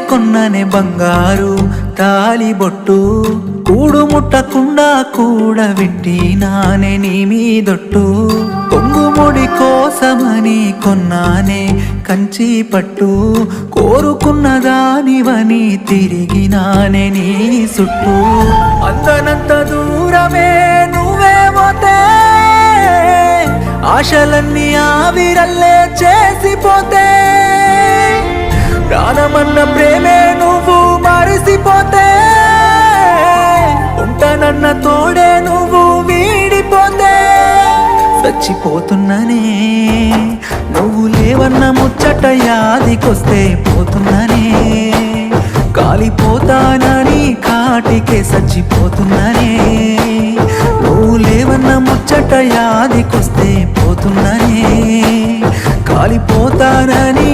కొన్ననే బంగారు తాలిబొట్టు కూడు ముట్టకుండా కూడబెట్టినానే నీ మీదొట్టు కొంగుముడి కోసమని కొన్నానే కంచి పట్టు కోరుకున్న దానివని తిరిగినానే నీ చుట్టూ అందనంత దూరమే నువ్వే పోతే ఆశలన్నీ ఆవిరల్లే చేసిపోతే ప్రాణమన్న ప్రేమే నువ్వు మరిసిపోతే ఉంటానన్న తోడే నువ్వు వీడిపోతే చచ్చిపోతున్ననే నువ్వు లేవన్న ముచ్చట యాదికొస్తే పోతున్ననే కాలిపోతానని కాటికే చచ్చిపోతున్ననే నువ్వు లేవన్న ముచ్చట యాదికొస్తే పోతున్ననే కాలిపోతానని